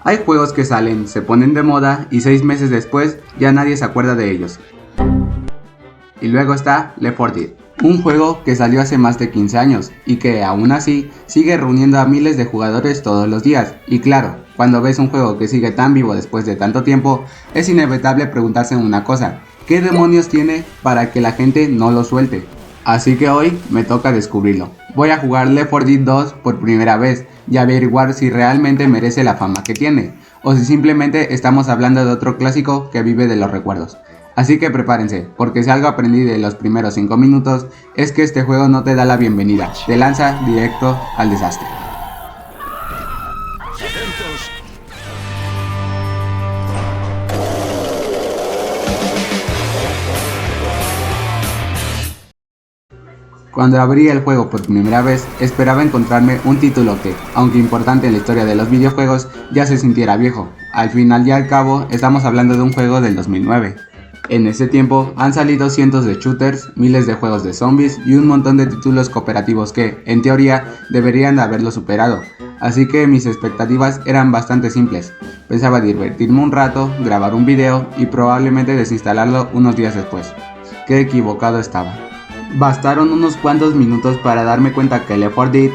Hay juegos que salen, se ponen de moda y 6 meses después ya nadie se acuerda de ellos. Y luego está Left 4 Dead, un juego que salió hace más de 15 años y que aún así sigue reuniendo a miles de jugadores todos los días. Y claro, cuando ves un juego que sigue tan vivo después de tanto tiempo, es inevitable preguntarse una cosa: ¿qué demonios tiene para que la gente no lo suelte? Así que hoy me toca descubrirlo. Voy a jugar Left 4 Dead 2 por primera vez y averiguar si realmente merece la fama que tiene, o si simplemente estamos hablando de otro clásico que vive de los recuerdos. Así que prepárense, porque si algo aprendí de los primeros 5 minutos es que este juego no te da la bienvenida, te lanza directo al desastre. Cuando abrí el juego por primera vez, esperaba encontrarme un título que, aunque importante en la historia de los videojuegos, ya se sintiera viejo. Al final y al cabo, estamos hablando de un juego del 2009. En ese tiempo han salido cientos de shooters, miles de juegos de zombies y un montón de títulos cooperativos que, en teoría, deberían de haberlo superado. Así que mis expectativas eran bastante simples. Pensaba divertirme un rato, grabar un video y probablemente desinstalarlo unos días después. Qué equivocado estaba. Bastaron unos cuantos minutos para darme cuenta que Left 4 Dead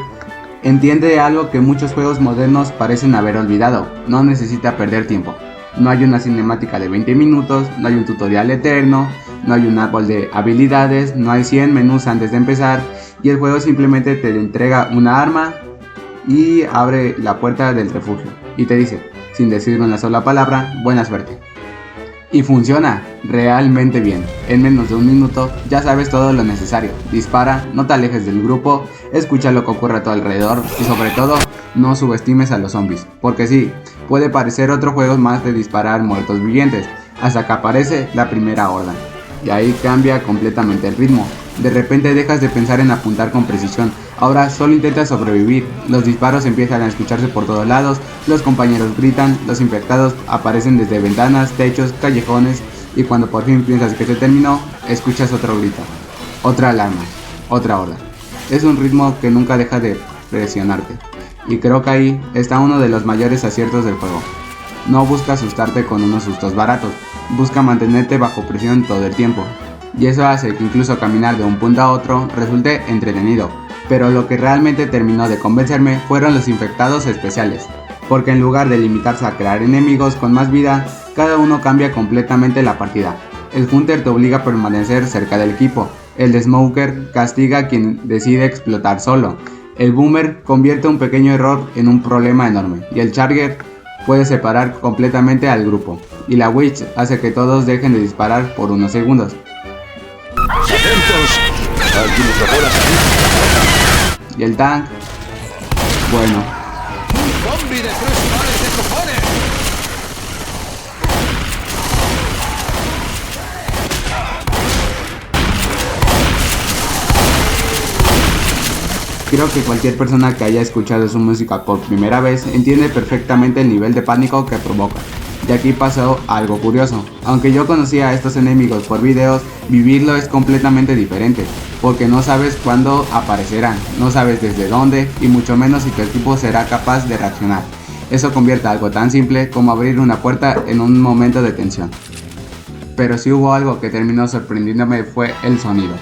entiende algo que muchos juegos modernos parecen haber olvidado: no necesita perder tiempo. No hay una cinemática de 20 minutos, no hay un tutorial eterno, no hay un árbol de habilidades, no hay 100 menús antes de empezar, y el juego simplemente te entrega una arma y abre la puerta del refugio y te dice, sin decir una sola palabra, buena suerte. Y funciona realmente bien. En menos de un minuto ya sabes todo lo necesario. Dispara, no te alejes del grupo, escucha lo que ocurre a tu alrededor y sobre todo, no subestimes a los zombies. Porque sí, puede parecer otro juego más de disparar muertos vivientes, hasta que aparece la primera horda. Y ahí cambia completamente el ritmo. De repente dejas de pensar en apuntar con precisión, ahora solo intentas sobrevivir. Los disparos empiezan a escucharse por todos lados, los compañeros gritan, los infectados aparecen desde ventanas, techos, callejones, y cuando por fin piensas que se terminó, escuchas otro grito, otra alarma, otra horda. Es un ritmo que nunca deja de presionarte, y creo que ahí está uno de los mayores aciertos del juego. No busca asustarte con unos sustos baratos, busca mantenerte bajo presión todo el tiempo. Y eso hace que incluso caminar de un punto a otro resulte entretenido, pero lo que realmente terminó de convencerme fueron los infectados especiales, porque en lugar de limitarse a crear enemigos con más vida, cada uno cambia completamente la partida. El Hunter te obliga a permanecer cerca del equipo, el Smoker castiga a quien decide explotar solo, el Boomer convierte un pequeño error en un problema enorme, y el Charger puede separar completamente al grupo, y la Witch hace que todos dejen de disparar por unos segundos. ¡Atentos! ¡Alguien tocó la salida! Y el tank, bueno, ¡Un zombie de 3 pares de cojones! creo que cualquier persona que haya escuchado su música por primera vez entiende perfectamente el nivel de pánico que provoca. Y aquí pasó algo curioso. Aunque yo conocía a estos enemigos por videos, vivirlo es completamente diferente, porque no sabes cuándo aparecerán, no sabes desde dónde y mucho menos si tu equipo será capaz de reaccionar. Eso convierte algo tan simple como abrir una puerta en un momento de tensión. Pero si hubo algo que terminó sorprendiéndome fue el sonido,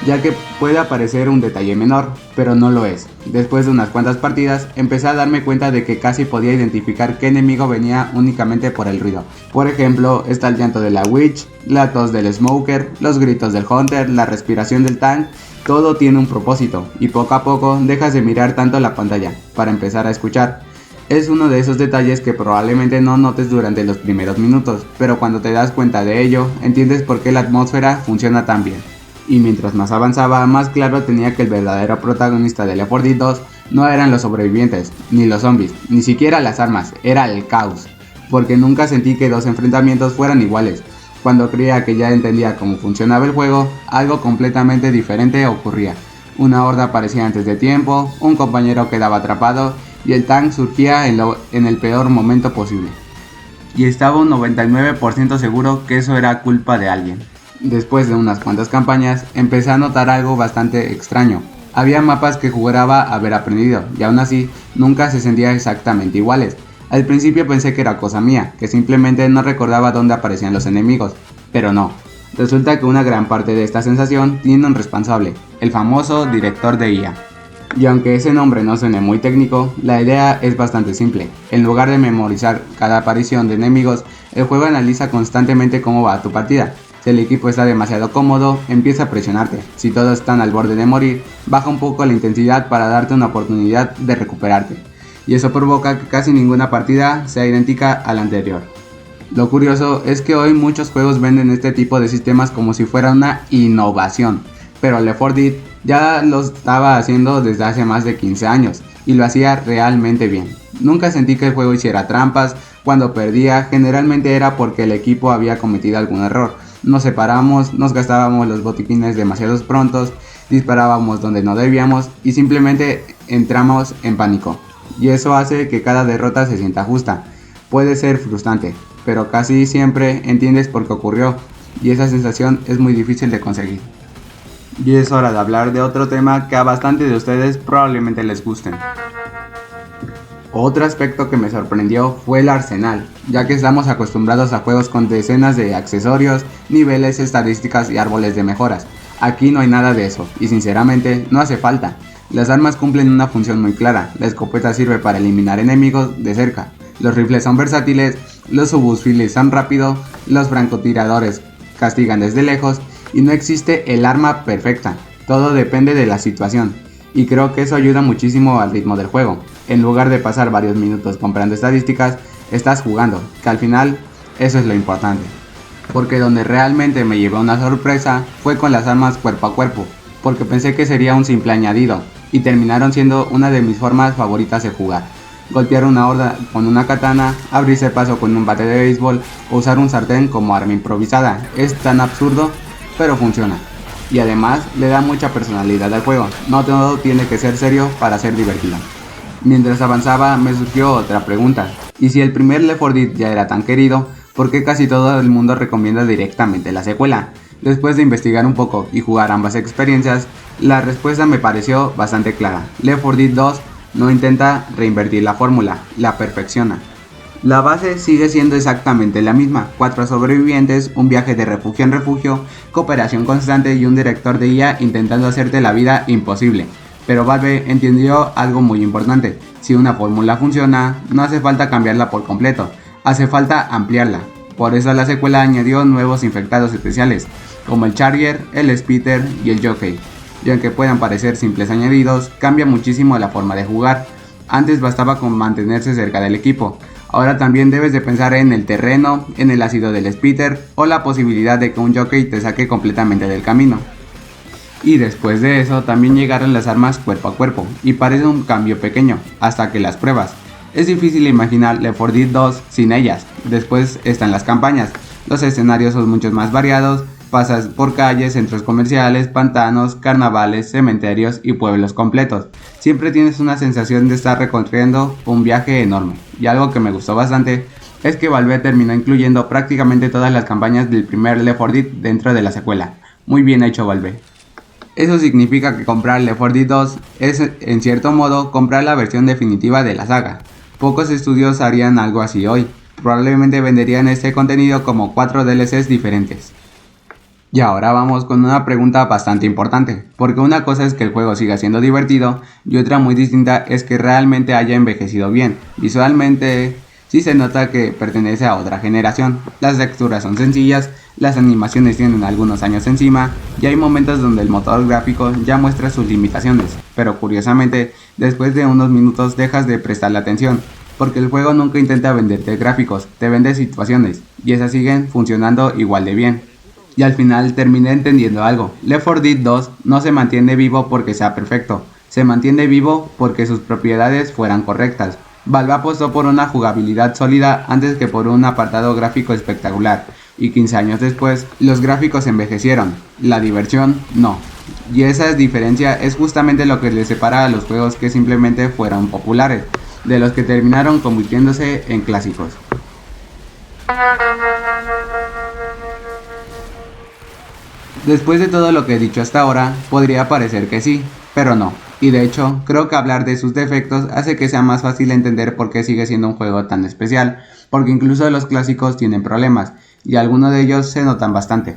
ya que puede parecer un detalle menor, pero no lo es. Después de unas cuantas partidas, empecé a darme cuenta de que casi podía identificar qué enemigo venía únicamente por el ruido. Por ejemplo, está el llanto de la Witch, la tos del Smoker, los gritos del Hunter, la respiración del tank. Todo tiene un propósito, y poco a poco dejas de mirar tanto la pantalla, para empezar a escuchar. Es uno de esos detalles que probablemente no notes durante los primeros minutos, pero cuando te das cuenta de ello, entiendes por qué la atmósfera funciona tan bien. Y mientras más avanzaba, más claro tenía que el verdadero protagonista de Left 4 Dead 2 no eran los sobrevivientes, ni los zombies, ni siquiera las armas, era el caos. Porque nunca sentí que dos enfrentamientos fueran iguales. Cuando creía que ya entendía cómo funcionaba el juego, algo completamente diferente ocurría. Una horda aparecía antes de tiempo, un compañero quedaba atrapado y el tank surgía en el peor momento posible. Y estaba un 99% seguro que eso era culpa de alguien. Después de unas cuantas campañas, empecé a notar algo bastante extraño. Había mapas que juraba haber aprendido y aún así nunca se sentían exactamente iguales. Al principio pensé que era cosa mía, que simplemente no recordaba dónde aparecían los enemigos, pero no. Resulta que una gran parte de esta sensación tiene un responsable, el famoso director de IA. Y aunque ese nombre no suene muy técnico, la idea es bastante simple. En lugar de memorizar cada aparición de enemigos, el juego analiza constantemente cómo va tu partida. Si el equipo está demasiado cómodo, empieza a presionarte. Si todos están al borde de morir, baja un poco la intensidad para darte una oportunidad de recuperarte. Y eso provoca que casi ninguna partida sea idéntica a la anterior. Lo curioso es que hoy muchos juegos venden este tipo de sistemas como si fuera una innovación, pero Left 4 Dead ya lo estaba haciendo desde hace más de 15 años y lo hacía realmente bien. Nunca sentí que el juego hiciera trampas. Cuando perdía generalmente era porque el equipo había cometido algún error. Nos separamos, nos gastábamos los botiquines demasiado prontos, disparábamos donde no debíamos y simplemente entramos en pánico. Y eso hace que cada derrota se sienta justa. Puede ser frustrante, pero casi siempre entiendes por qué ocurrió y esa sensación es muy difícil de conseguir. Y es hora de hablar de otro tema que a bastante de ustedes probablemente les gusten. Otro aspecto que me sorprendió fue el arsenal, ya que estamos acostumbrados a juegos con decenas de accesorios, niveles, estadísticas y árboles de mejoras. Aquí no hay nada de eso, y sinceramente no hace falta. Las armas cumplen una función muy clara, la escopeta sirve para eliminar enemigos de cerca, los rifles son versátiles, los subfusiles son rápidos, los francotiradores castigan desde lejos, y no existe el arma perfecta, todo depende de la situación, y creo que eso ayuda muchísimo al ritmo del juego. En lugar de pasar varios minutos comprando estadísticas, estás jugando, que al final eso es lo importante. Porque donde realmente me llevó una sorpresa fue con las armas cuerpo a cuerpo, porque pensé que sería un simple añadido, y terminaron siendo una de mis formas favoritas de jugar. Golpear una horda con una katana, abrirse paso con un bate de béisbol o usar un sartén como arma improvisada. Es tan absurdo, pero funciona. Y además le da mucha personalidad al juego, no todo tiene que ser serio para ser divertido. Mientras avanzaba me surgió otra pregunta, y si el primer Left 4 Dead ya era tan querido, ¿por qué casi todo el mundo recomienda directamente la secuela? Después de investigar un poco y jugar ambas experiencias, la respuesta me pareció bastante clara. Left 4 Dead 2 no intenta reinvertir la fórmula, la perfecciona. La base sigue siendo exactamente la misma, 4 sobrevivientes, un viaje de refugio en refugio, cooperación constante y un director de IA intentando hacerte la vida imposible. Pero Valve entendió algo muy importante, si una fórmula funciona, no hace falta cambiarla por completo, hace falta ampliarla. Por eso la secuela añadió nuevos infectados especiales, como el Charger, el Spitter y el Jockey. Y aunque puedan parecer simples añadidos, cambia muchísimo la forma de jugar. Antes bastaba con mantenerse cerca del equipo, ahora también debes de pensar en el terreno, en el ácido del Spitter o la posibilidad de que un Jockey te saque completamente del camino. Y después de eso también llegaron las armas cuerpo a cuerpo, y parece un cambio pequeño, hasta que las pruebas. Es difícil imaginar Left 4 Dead 2 sin ellas. Después están las campañas, los escenarios son mucho más variados, pasas por calles, centros comerciales, pantanos, carnavales, cementerios y pueblos completos. Siempre tienes una sensación de estar recorriendo un viaje enorme, y algo que me gustó bastante es que Valve terminó incluyendo prácticamente todas las campañas del primer Left 4 Dead dentro de la secuela. Muy bien hecho Valve. Eso significa que comprar Left 4 Dead 2 es en cierto modo comprar la versión definitiva de la saga. Pocos estudios harían algo así hoy, probablemente venderían este contenido como 4 DLCs diferentes. Y ahora vamos con una pregunta bastante importante, porque una cosa es que el juego siga siendo divertido y otra muy distinta es que realmente haya envejecido bien. Visualmente sí se nota que pertenece a otra generación, las texturas son sencillas, las animaciones tienen algunos años encima y hay momentos donde el motor gráfico ya muestra sus limitaciones, pero curiosamente después de unos minutos dejas de prestarle atención, porque el juego nunca intenta venderte gráficos, te vende situaciones y esas siguen funcionando igual de bien. Y al final terminé entendiendo algo, Left 4 Dead 2 no se mantiene vivo porque sea perfecto, se mantiene vivo porque sus propiedades fueran correctas. Valve apostó por una jugabilidad sólida antes que por un apartado gráfico espectacular, y 15 años después, los gráficos envejecieron, la diversión no. Y esa diferencia es justamente lo que le separa a los juegos que simplemente fueron populares, de los que terminaron convirtiéndose en clásicos. Después de todo lo que he dicho hasta ahora, podría parecer que sí, pero no. Y de hecho, creo que hablar de sus defectos hace que sea más fácil entender por qué sigue siendo un juego tan especial, porque incluso los clásicos tienen problemas, y algunos de ellos se notan bastante.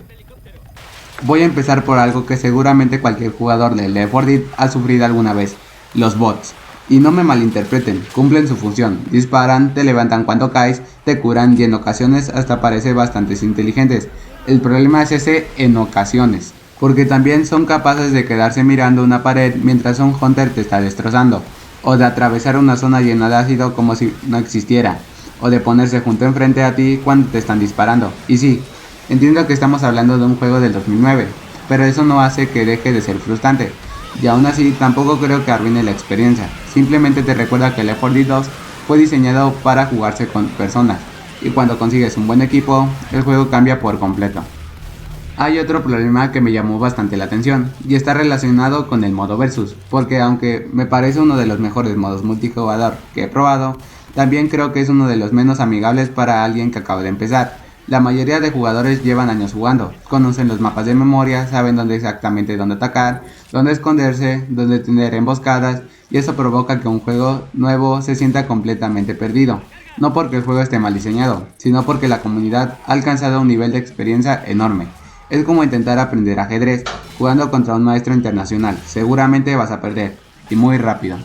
Voy a empezar por algo que seguramente cualquier jugador de Left 4 Dead ha sufrido alguna vez: los bots. Y no me malinterpreten, cumplen su función, disparan, te levantan cuando caes, te curan y en ocasiones hasta parecen bastante inteligentes. El problema es ese en ocasiones, porque también son capaces de quedarse mirando una pared mientras un hunter te está destrozando, o de atravesar una zona llena de ácido como si no existiera, o de ponerse junto enfrente a ti cuando te están disparando. Y sí, entiendo que estamos hablando de un juego del 2009, pero eso no hace que deje de ser frustrante. Y aún así tampoco creo que arruine la experiencia, simplemente te recuerda que Left 4 Dead 2 fue diseñado para jugarse con personas, y cuando consigues un buen equipo, el juego cambia por completo. Hay otro problema que me llamó bastante la atención, y está relacionado con el modo versus, porque aunque me parece uno de los mejores modos multijugador que he probado, también creo que es uno de los menos amigables para alguien que acaba de empezar. La mayoría de jugadores llevan años jugando, conocen los mapas de memoria, saben exactamente dónde atacar, dónde esconderse, dónde tener emboscadas, y eso provoca que un juego nuevo se sienta completamente perdido. No porque el juego esté mal diseñado, sino porque la comunidad ha alcanzado un nivel de experiencia enorme. Es como intentar aprender ajedrez jugando contra un maestro internacional, seguramente vas a perder, y muy rápido.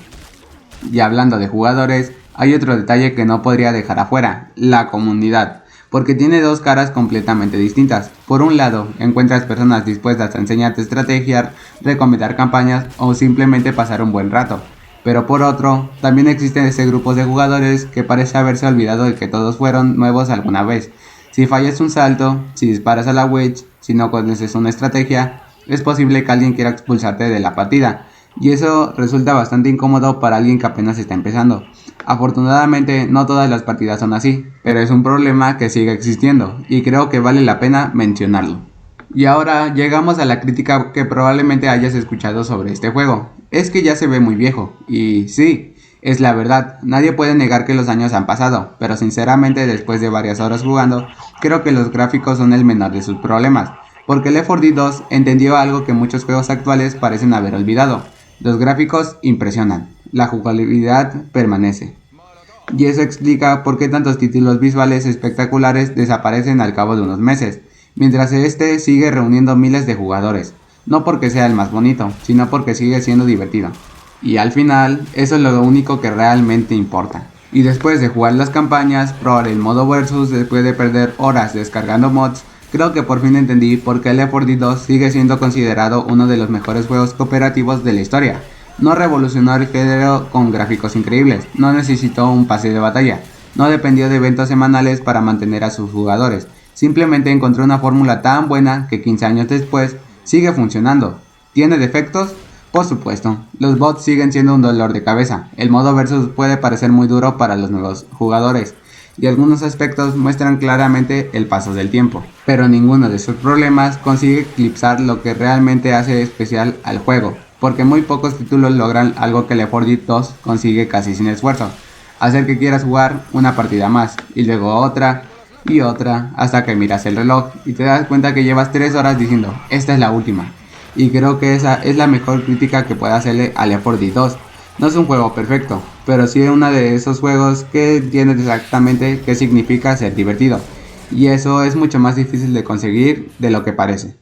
Y hablando de jugadores, hay otro detalle que no podría dejar afuera: la comunidad. Porque tiene dos caras completamente distintas. Por un lado, encuentras personas dispuestas a enseñarte estrategias, recomendar campañas o simplemente pasar un buen rato. Pero por otro, también existen ese grupo de jugadores que parece haberse olvidado de que todos fueron nuevos alguna vez. Si fallas un salto, si disparas a la witch, si no conoces una estrategia, es posible que alguien quiera expulsarte de la partida. Y eso resulta bastante incómodo para alguien que apenas está empezando. Afortunadamente no todas las partidas son así, pero es un problema que sigue existiendo y creo que vale la pena mencionarlo. Y ahora llegamos a la crítica que probablemente hayas escuchado sobre este juego: es que ya se ve muy viejo. Y sí, es la verdad, nadie puede negar que los años han pasado, pero sinceramente después de varias horas jugando, creo que los gráficos son el menor de sus problemas, porque Left 4 Dead 2 entendió algo que muchos juegos actuales parecen haber olvidado: los gráficos impresionan, la jugabilidad permanece. Y eso explica por qué tantos títulos visuales espectaculares desaparecen al cabo de unos meses, mientras este sigue reuniendo miles de jugadores, no porque sea el más bonito, sino porque sigue siendo divertido. Y al final, eso es lo único que realmente importa. Y después de jugar las campañas, probar el modo versus, después de perder horas descargando mods, creo que por fin entendí por qué Left 4 Dead 2 sigue siendo considerado uno de los mejores juegos cooperativos de la historia. No revolucionó el género con gráficos increíbles, no necesitó un pase de batalla, no dependió de eventos semanales para mantener a sus jugadores, simplemente encontró una fórmula tan buena que 15 años después sigue funcionando. ¿Tiene defectos? Por supuesto, los bots siguen siendo un dolor de cabeza, el modo versus puede parecer muy duro para los nuevos jugadores, y algunos aspectos muestran claramente el paso del tiempo, pero ninguno de sus problemas consigue eclipsar lo que realmente hace especial al juego, porque muy pocos títulos logran algo que Left 4 Dead 2 consigue casi sin esfuerzo: hacer que quieras jugar una partida más, y luego otra, y otra, hasta que miras el reloj y te das cuenta que llevas 3 horas diciendo, esta es la última. Y creo que esa es la mejor crítica que puede hacerle a Left 4 Dead 2. No es un juego perfecto, pero sí es uno de esos juegos que entiendes exactamente qué significa ser divertido, y eso es mucho más difícil de conseguir de lo que parece.